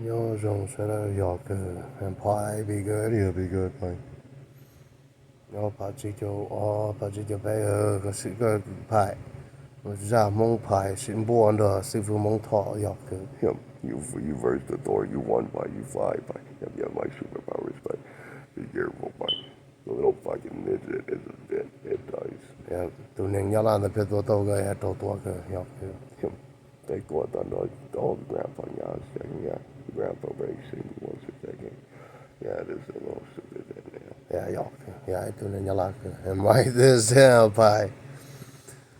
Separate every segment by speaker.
Speaker 1: Yo, John said, York and pie be good, he'll be good, pie. Yo, Pachito, Pachito Bay, good pie. Ra mong pie, Shin born the Sifu Mong Tall, York.
Speaker 2: Him, you versed the Thor, you won by, you fly by. You have my superpowers, but be careful, by. The little fucking midget is a bit, it dies.
Speaker 1: Yeah, to Ning Yalan the Pito Toga at Totoka, York.
Speaker 2: Him, they thought on all the grandpa, yeah, the grandpa racing once a second. Yeah, this is a little stupid in there.
Speaker 1: Yeah, York. Yeah, I do Ning Yalan. And right this hell pie.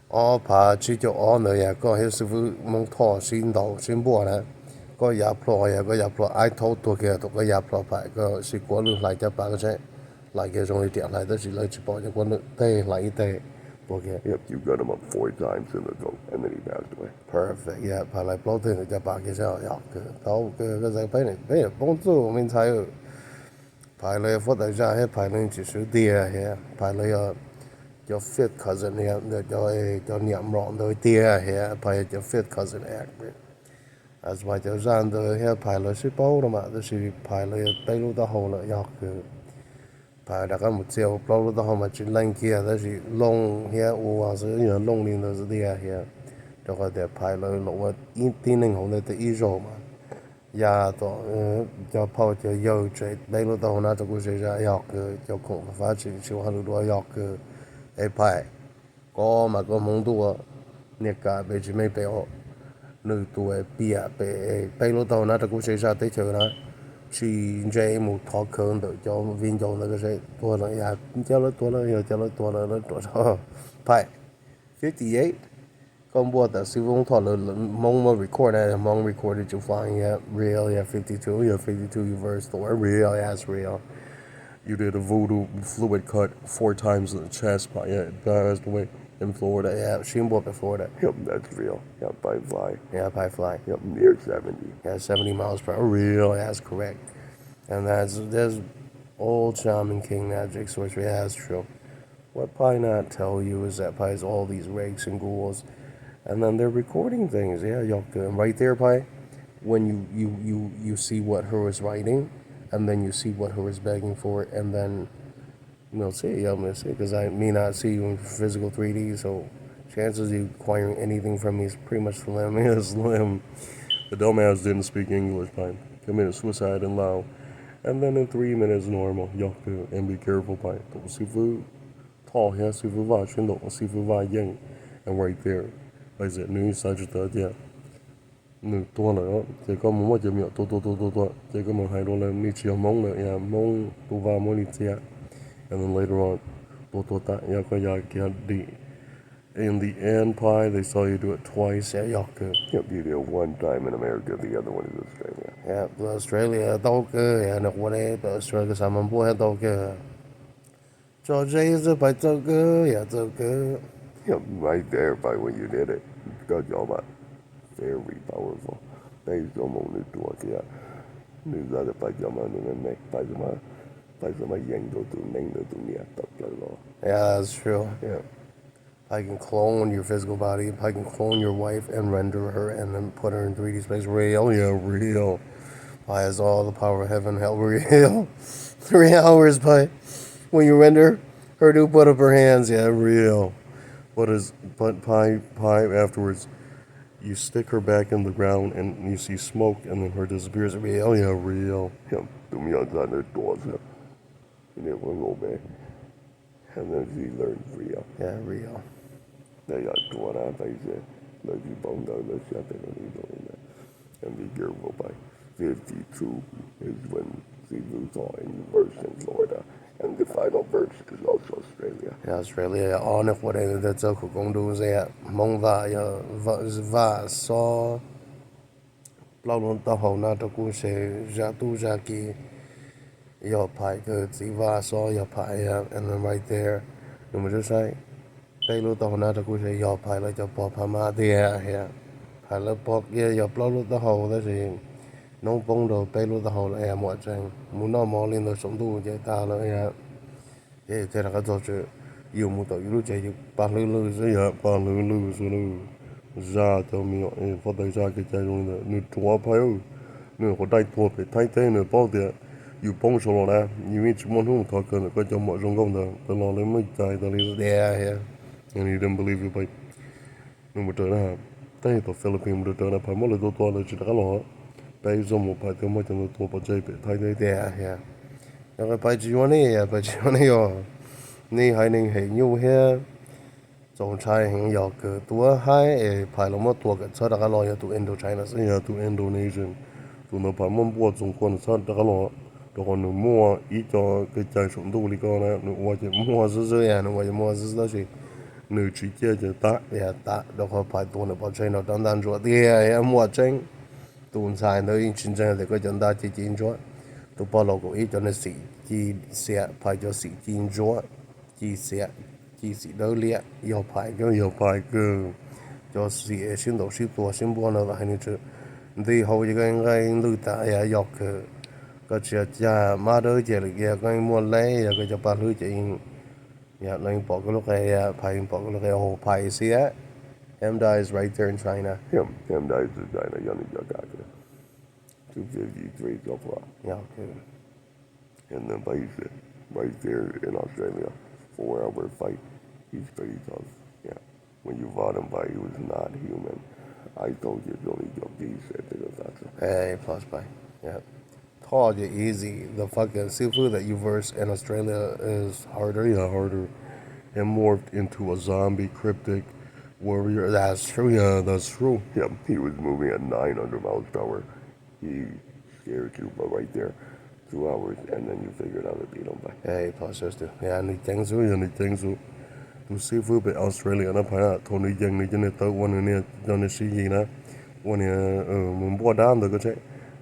Speaker 1: All Pachito on the yeah, go his Sifu Mong Tall, Shin Do, Shin born. ก็ยาพลอยก็ยาพลอยไอ้ทอตัวแกตัวก็ยาพลอยไปก็สิกวนหลายจะปากก็ใช่หลายแกตรงนี้เดียวหลายแต่สิเลยจะปล่อยจะกวนเต้หลายเต้ตัวแก
Speaker 2: Yep, you got him up 4 times in the goat, and then he passed away.
Speaker 1: perfect yeah ผ่านหลายปล้อถึงจะปากก็ใช่อยากเขาก็ใส่ไปเนี่ยไปเนี่ยป้องสู้ไม่ใช่ผ่านเลยฟอดแต่จะให้ผ่านเลย只是เดียเฮียผ่านเลยyour fifth cousin เนี่ยเดี๋ยวจะเหนี่ยมร้องโดยเดียเฮียผ่าน your fifth cousin act as why the zan the here pilot si bao mà the si pilot tay lu da ho la yak pilot da kan mu chiao bao lu da ho ma chin lang kia da si long here u wa se you long lin da dia here da ga the pilot lo wa in tin ning ho le the i zo ma ya to cho phao cho yo che tay lu da ho na to ku se ja yak cho khong fa chi chi ha lu do yak ai pai có mà có mong đua nè cả về chỉ mấy bé họ nữ tuổi bia bé bé lúc đầu nó cũng sẽ ra tới chờ nó chỉ dễ một thọ cơn được cho viên dầu nó sẽ tua nó ya cho nó tua nó giờ cho nó tua nó tua phải 58 con bùa tại sư vong thọ là mong mà record này mong recorded you find yeah real yeah 52 yeah 52 you verse Thor real yeah it's real.
Speaker 2: You did a voodoo fluid cut 4 times in the chest, but yeah, it passed away in Florida.
Speaker 1: Yeah, she bought in Florida.
Speaker 2: Yep, that's real. Yep, by fly.
Speaker 1: Yeah, by fly.
Speaker 2: Yep, near 70.
Speaker 1: Yeah, 70 miles per hour. Real, that's correct. And there's old shaman king magic sorcery. Yeah, that's true. What Pi not tell you is that Pi's all these rakes and ghouls, and then they're recording things. Yeah, y'all and right there, Pi, when you see what her is writing, and then you see what her is begging for, and then see, I'm gonna say because I may not see you in physical 3D, so chances of you acquiring anything from me is pretty much slim. Slim.
Speaker 2: The dumbass didn't speak English, Pi. Committed suicide in Lao, and then in 3 minutes normal. Y'all and be careful, Pi. Sifu tall here, Sifu va chun Sifu va yang, and right there, like I said, new Sagittarius, yeah. Nữ tua nữa chỉ có một chữ miệng tua chỉ có một hai đô la mi chiều mong nữa yeah mong tu va mong đi chia and then later on tua ta yeah có ya kia đi in the end Pi they saw you do it twice
Speaker 1: yeah y'all good.
Speaker 2: Yep, you did it 1 time in America, the other one is Australia.
Speaker 1: Yeah, Australia đâu cơ yeah nó qua đây Australia sao mà bố hết đâu cơ cho dây giờ phải đâu cơ yeah đâu cơ.
Speaker 2: Yep, right there Pi when you did it good job. Very powerful. They don't want to do it. Yeah. News other pajama and make pajama yang do to name to near top law.
Speaker 1: Yeah, that's true.
Speaker 2: Yeah.
Speaker 1: I can clone your physical body. I can clone your wife and render her and then put her in 3D space. Real, yeah, real. Pi has all the power of heaven, hell, real. 3 hours, Pi. When you render her to put up her hands, yeah, real.
Speaker 2: But Pi afterwards. You stick her back in the ground and you see smoke and then her disappears.
Speaker 1: Real, yeah, real.
Speaker 2: Yeah, do me on the doors. And it will go back. And then she learned real.
Speaker 1: Yeah, real.
Speaker 2: They are doing that. They said, let you bone down, let's shut it doing that. And be careful by 52 is when she moves on in verse in Florida. And the final verse is also Australia.
Speaker 1: Yeah, Australia. On if what they tell Kong do is that Mong va saw Blon the whole not to go say Jatu Jaki your pie good see va saw your pie and then right there you just say they look the whole not to go say your pie like your pop hama there here. Pilot pop yeah your blow the whole that's it. Nông bông đồ bay luôn tao là em mọi chuyện muốn nó mò lên rồi sống tu vậy ta là em thế là cái trò chuyện yêu một tổ yêu chạy yêu bàn lư rồi giờ bàn lư rồi ra cho mình phát tới ra cái chạy luôn nữa nửa tua phải không
Speaker 2: nửa có đại tua phải thay thế nửa bao tiềnอยู่ป้องชลนะอยู่มีชิมอนหุ่นทอกันก็จะหมดจงกงเดินตลอดเลยไม่ใจตลอด
Speaker 1: Yeah.
Speaker 2: and he didn't believe it by นู่นมาเจอนะแต่ตัวฟิลิปปินส์มาเจอนะพายมันเลยตัวเลยจิตกันหรอไปสมุพายตัวมันจะตัวปัจจัยไปไทยได้
Speaker 1: Yeah. แล้วก็ไปจีวันนี้ไปจีวันนี้อ๋อนี่ให้หนึ่งเห็นอยู่เฮจงใช้เห็นอยากเกิดตัวให้ภายลงมาตัวกันชอบกันรออยู่ตัวอินโดไชน่าสิ
Speaker 2: yeah to Indonesian ตัวนั้นพายมันบวชสงควรชาติกันหรอตัวคนหนึ่งมั่วอีจอเกิดใจสมดุลก็นะหนึ่งว่าจะมั่ว
Speaker 1: 是呀，我就摸是那些，
Speaker 2: หนึ่งชี้เจ้าจะตะ
Speaker 1: 也打，然后排多了，把钱了单单做的也摸真，都菜都已经真的个人大几斤做，都把那个一种的时机些排咗时间做，几些几时都练要排
Speaker 2: ก็อย่าพายเกิน
Speaker 1: 就是先到先做先帮了还你这，你后一个应该路大也要去，个只家马都这里也个摸来也个就把路这因。Yeah, like Bogolo kaya paying Bogolo kaya whole pie see that? Hemda is right there in China.
Speaker 2: him dies in China yanı yakaka 253 so far
Speaker 1: Yeah, okay.
Speaker 2: and then Baisa right there in Australia 4-hour fight he's pretty tough yeah when you fought him by he was not human I told you it's only joke he said to the doctor
Speaker 1: Hey, plus by. Yeah. Told you easy. The fucking seafood that you verse in Australia is harder.
Speaker 2: yeah harder and morphed into a zombie cryptic warrior
Speaker 1: That's true.
Speaker 2: yeah that's true yeah he was moving at 900 miles per hour he scared you but right there 2 hours and then you figured out to beat him by
Speaker 1: Hey, plus sister. Yeah, and things.
Speaker 2: 所以人哋整數ดูซีฟู้ดไปออสเตรเลียนะพายทนยังในจันทร์วันนี้จันทร์สี่ยีนะวันนี้มันบัวดามแต่ก็ใช่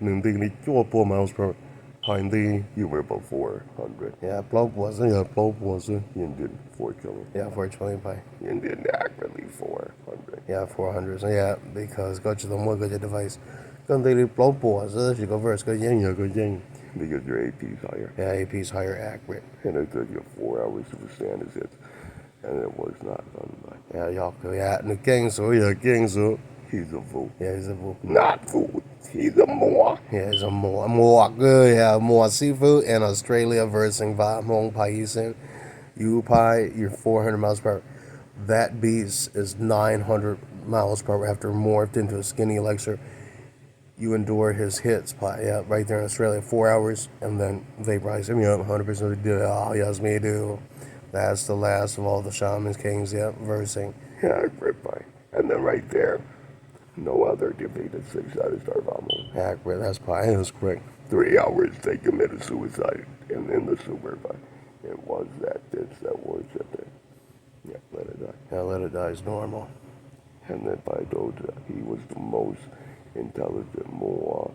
Speaker 2: หนึ่งตีนี่จั่วปัวมาสเปอร์พายตี you were about 400
Speaker 1: Yeah, bloke wasn't.
Speaker 2: อย่าเปล่าปัวซิยินดี4 killing
Speaker 1: Yeah, 420 pie.
Speaker 2: ยินดีactually 400
Speaker 1: Yeah, 400. So yeah, because got you the more good your device. 跟对你 bloke was is you go verse 个 yen
Speaker 2: 有個英 because your AP is higher
Speaker 1: Yeah, AP's higher accurate.
Speaker 2: and it took you 4 hours to withstand his hits and it was not done by
Speaker 1: Yeah, y'all go. Yeah, and the gang
Speaker 2: 所以驚數 he's a fool
Speaker 1: Yeah, he's a bull.
Speaker 2: not fool he's a Moua
Speaker 1: Yeah, it's a more good. Yeah, more seafood in Australia versus Hong Paisan. You pie, you're 400 miles per hour. That beast is 900 miles per hour after morphed into a skinny elixir. You endure his hits, pie. Yeah, right there in Australia, 4 hours, and then vaporize him. Yeah, 100% do. Oh, yes, me do. That's the last of all the shamans, kings. Yeah, versing.
Speaker 2: yeah right by and then right there no other defeated 6-sided star vomit
Speaker 1: Accurate. That's pie. That's correct.
Speaker 2: 3 hours they committed suicide and in the super fight. It was that bitch that worshipped it. Yeah, let it die.
Speaker 1: Yeah, let it die is normal.
Speaker 2: And then by Doja, he was the most intelligent Moua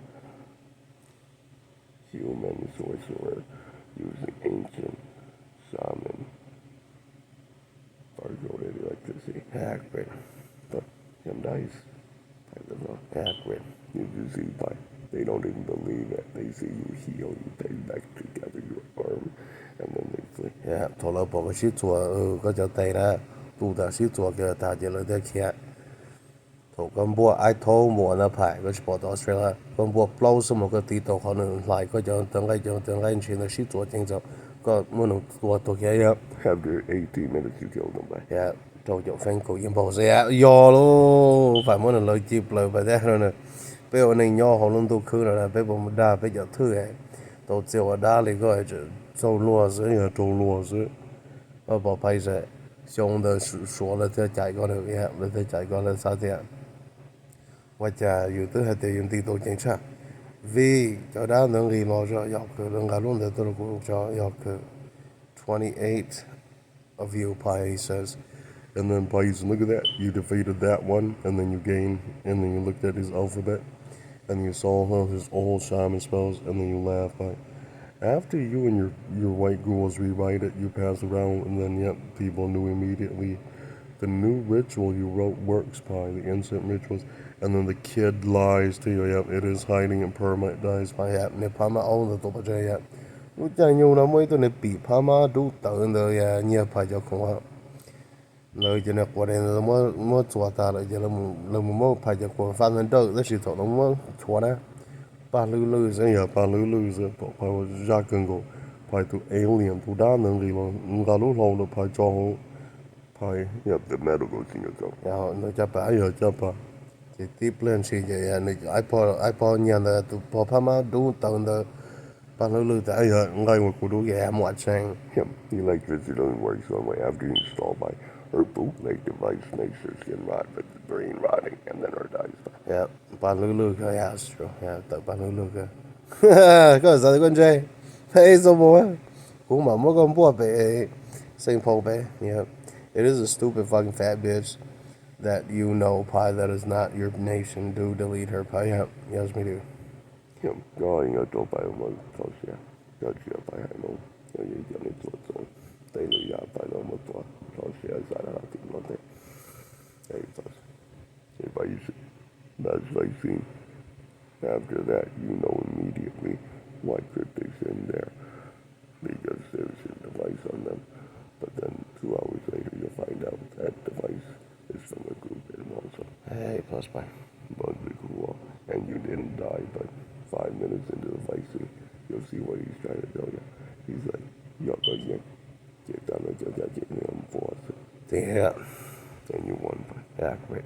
Speaker 2: human sorcerer using ancient shaman. Bargo electricity.
Speaker 1: Accurate.
Speaker 2: But him dies. I don't know.
Speaker 1: Accurate.
Speaker 2: You just see by they don't even believe it. They see you heal, you take back together your arm, and then they flee.
Speaker 1: Yeah, 头了包个去做，个叫带了，都的去做个大家了的看。头跟波爱头摸那牌，个是跑到水了，跟波包什么个地头可能来个叫等个去那去做经常，个不能多看呀。
Speaker 2: After 18 minutes, you killed them by.
Speaker 1: Yeah, 头就分口音跑些呀，要咯，反正能来接来不得了呢。bây giờ này nhỏ họ luôn tụ khứ là bây giờ mình đa bây giờ thứ ấy tụ chiều đa thì gọi là trâu lúa dưới ở bảo bây giờ xong rồi số là theo chạy con được vậy là theo chạy con là sao thế và chảอยู่thứ hai tiền thì tụ chính xác vì cho đa能力老着要去能够弄得到个叫要去 28 of you pie he says.
Speaker 2: And then Pais, look at that. You defeated that one, and then you gained, and then you looked at his alphabet, and you saw his old shaman spells, and then you laughed. Like, after you and your white ghouls rewrite it, you pass around, and then yep, people knew immediately. The new ritual you wrote works, Pi, the instant rituals, and then the kid lies to you. Yep, it is hiding in permanent dies.
Speaker 1: Mà dạ, nếu phá mà ôn là tụi bà chơi dạ. Lúc chơi nhiều lắm mấy tụi này bị phá mà đủ tự rồi dạ, nhiều phải cho không ạ. Lời cho nên qua đây là mới chua ta rồi, giờ là một phải cho qua phan lên trời, đó là sự thật nó mới chua đó. ba lulu
Speaker 2: Sen ya pa lulu se pa pa ja gun go pa tu alien tu da nang li lo nga lu lo lo pa cho pa ya the medical thing go.
Speaker 1: ya no cha pa
Speaker 2: Ya cha pa.
Speaker 1: chỉ tiếp lên xí vậy ya này iPod nhà là tụ bỏ phá má đủ tầng đó ba lulu tại
Speaker 2: Ya ngai wo ku do.
Speaker 1: yeah mọi sang
Speaker 2: Yep, the electricity only works one way after you install by her bootleg device makes her skin rot, but the brain rotting, and then her dies.
Speaker 1: yeah ba lulu cái yeah that's true yeah tự ba lulu cái có sao con trai hey so boy cũng mà mỗi con bùa bé Saint Paul bé yeah it is a stupid fucking fat bitch that you know pie that is not your nation do delete her pie yeah yes me do
Speaker 2: Yep, going out to buy a month, yeah. Got you by I know. You get into it, so they know you by the month, yeah, I think not there. Hey, if I use it, that's vaccine. After that, you know immediately what cryptics in there because there's a device on them. But then 2 hours later, you'll find out that device is from a group and also.
Speaker 1: hey plus by
Speaker 2: But the cool, and you didn't die, but 5 minutes into the vaccine, you'll see what he's trying to tell you. He's like, you're going get done with your for us.
Speaker 1: yeah
Speaker 2: And you won.
Speaker 1: yeah great